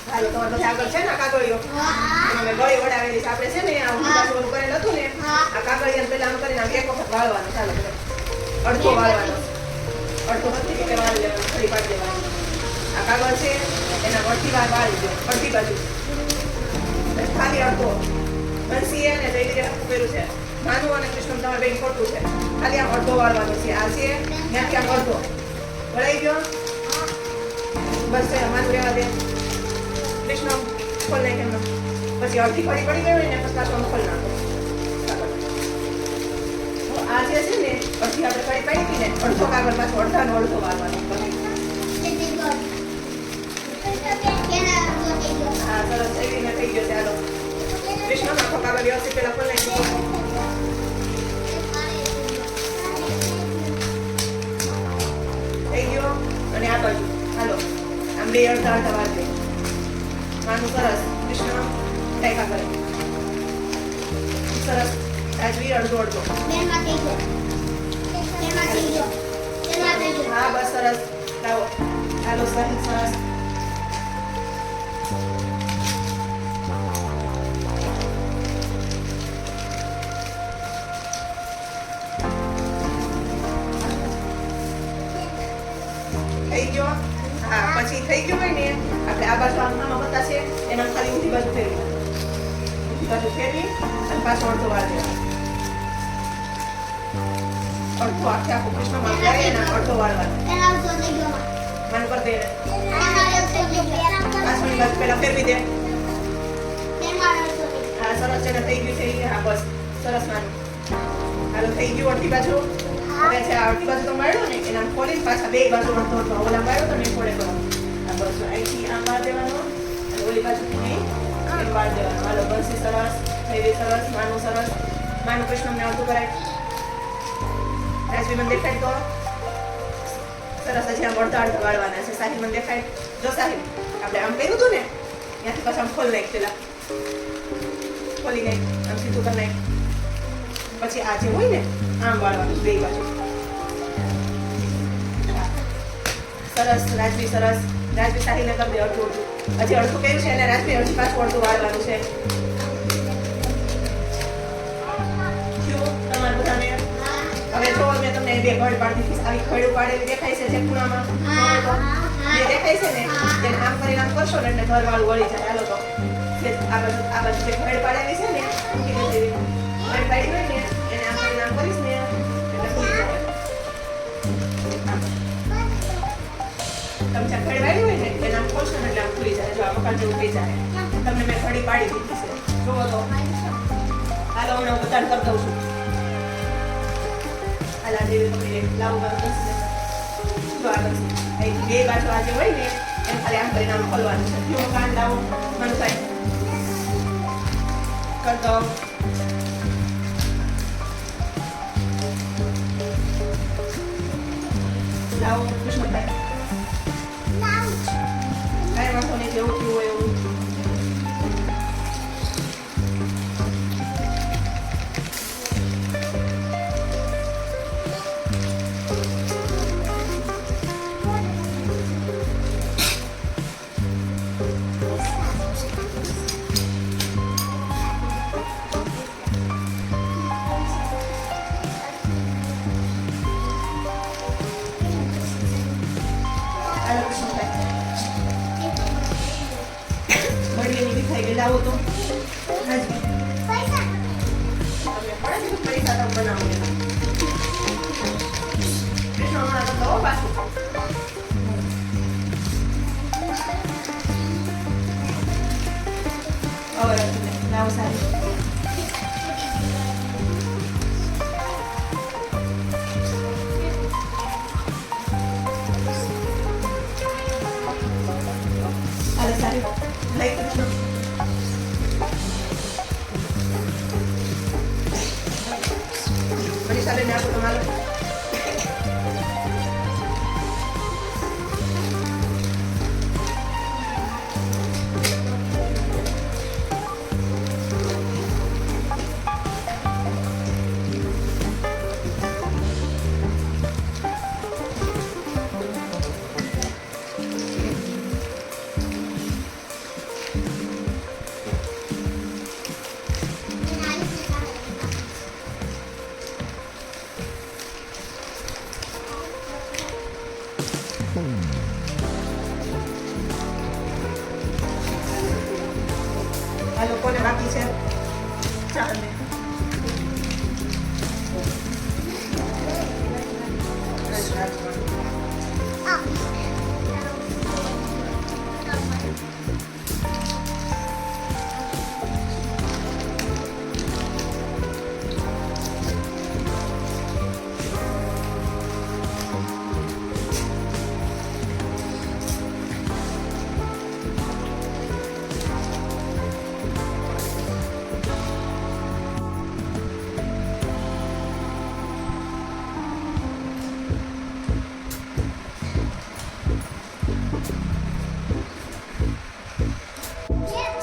હાલો તમારે બધા આગળ છે ને કાગળિયો અમે ગળી વડાવેલી છે આપણે છે ને આ ઊંધી બાજુ ઓલું કરેલું હતું ને આ કાગળિયાને પેલા આમ કરીને આમ એક વખત વાળવાનું ચાલો અડધો વાળવાનો અડધો નથી એટલે વાળી લેવાનું ફરી પાડી દેવાનું આ કાગળ છે એના અડધી વાર વાળી દો અડધી બાજુ ખાલી અડધો બંસી ને જઈ રીતે કર્યું છે માનુ અને કૃષ્ણ તમારે બેન ખોટું છે ખાલી આમ અડધો વાળવાનો છે આ છે ત્યાંથી આમ અડધો વળાઈ ગયો બસ માનુ રહેવા દે કૃષ્ણ ખોલ નાખે એમનો પછી અડધી ફરી પડી ગઈ હોય ને પછી પાછું ખોલ નાખો આ જે છે ને અડધી આપણે ફરી પડી ને અડધો કાગળ પાછો અડધાનો અડધો વાળવાનો હા સરસ એવી રીતે થઈ ગયો ચાલો કૃષ્ણ આખો કાગળ વ્યવસ્થિત પેલા ખોલ નાખી થઈ ગયો અને આ બાજુ હાલો આમ બે અડધા અડધા વાર દે માનું સરસ કૃષ્ણ ટાઈકા કરે સરસ રાજવી અડધો અડધો હા બસ સરસ લાવો હાલો સરસ સરસ થઈ ગયો હા પછી થઈ ગયું હોય ને આપણે આ બાજુ આમાં બતા છે એના ખાલી ઊંધી બાજુ ફેરવી ઊંધી બાજુ ફેરવી અને પાછો અડધો વાર દેવાનો અડધો આખે આખો કૃષ્ણમાં જાય એના અડધો વાળવાનો માન કર દે પાછળની બાજુ પેલા ફેરવી દે હા સરસ છે થઈ ગયું છે હા બસ સરસ માનું હાલો થઈ ગયું અડધી બાજુ હવે છે અડધી બાજુ તો માર્યો ને એના ખોલીને પાછા બે બાજુ અડધો અડધો ઓલા માર્યો તો ને થોડે કરો આ બસ અહીંથી આમ વાર દેવાનો અને ઓલી બાજુથી નહીં એમ વાર દેવાનો હાલો બંસી સરસ દેવી સરસ માનું કૃષ્ણને અડધું કરાય રાજવી મને દેખાય તો સરસ હજી આમ અડધા અડધા વાળવાના છે સાહિલ મને દેખાય જો સાહિલ આપણે આમ કર્યું હતું ને ત્યાંથી પાછું આમ ખોલ નાખ પેલા ખોલી નાખ આમ સીધું કરી નાખ પછી આ જે હોય ને આમ વાળવાનું બે બાજુ સરસ રાજવી સાહિલને કરી દે અડધું હજી અડધું કર્યું છે અને રાજવી હજી પાછું અડધું વાળવાનું છે તમારું બધાને હવે જો મેં તમને બે ઘડ પાડી આવી ઘડ પાડેલી દેખાય છે જે ખૂણામાં જે દેખાય છે ને તેને આમ કરીને આમ કરશો ને એટલે ઘર વાળું વળી જાય હાલો તો આ બાજુ જે ઘડ પાડેલી છે ને ઘડ પાડી હોય ને એને આમ કરીને આમ કરીશ ને એટલે ખુલી જાય તમે જ્યાં ઘડ વાળી હોય ને એને આમ ખોલશો ને એટલે આમ ખુલી જાય જો આ મકાન જેવું થઈ જાય તમને મેં ઘડી પાડી દીધી છે જોવો તો હાલો હું બધાને કરી દઉં છું આલા જેવી પકડી લાવું બસ જો આગળ અહીંથી બે બાજુ આજે હોય ને એમ ખાલી આમ કરીને આમ ખોલવાનું છે જો કાન લાવો મનુભાઈ કર દો લાવો કૃષ્ણભાઈ કાંઈ વાંધો નહીં જેવું થયું હોય એવું લાવો તો હાજી પૈસા તમે પડે છે પૈસા તો બનાવો કૃષ્ણ હમણાં તો પાછું હવે લાવો સારી હાલે સારી લઈ Krishna sale me hago tomar બાકી છે 4 મિનિટ.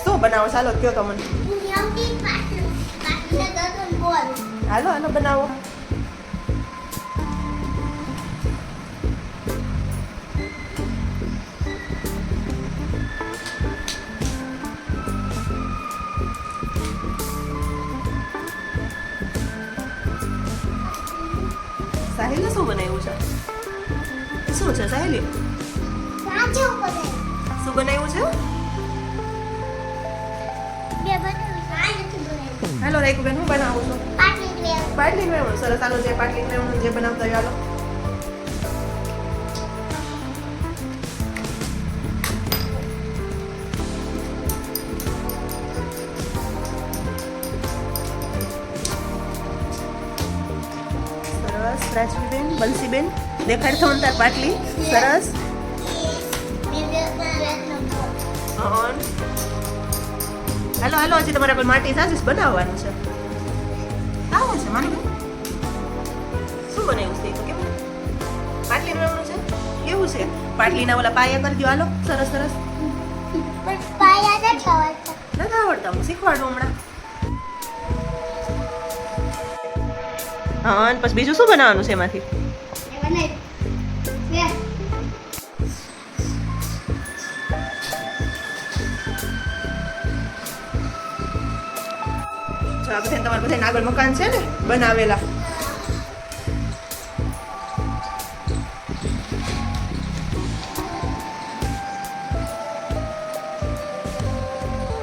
શું બનાવો ચાલો કયો તો મને. હાલો હાલો બનાવો. સાહિલે શું બનાવ્યું છે? શું છે સાહિલે? શું બનાવ્યું છે? હેલો રેકુબેન, હું બનાવું છું? પાટલી વેવણું. સરસ, ચાલો જે પાટલી વેવણું જે બનાવતા હોય હાલો. સરસ પ્રાચીબેન, બલસીબેન દેખાડ તો તાર પાટલી. સરસ. હાલો હાલો, હજી તમારે પણ માટી સાજીશ બનાવવાનું છે. આવું છે માની શું બનાવ્યું છે? કેમ પાટલી બનાવવાનું છે? કેવું છે? પાટલીના ઓલા પાયા કરી દો હાલો. સરસ સરસ. નથી આવડતા, હું શીખવાડું હમણાં. હા, અને પછી બીજું શું બનાવવાનું છે એમાંથી? આ બધા તમારા બધા આગળ મકાન છે ને બનાવેલા,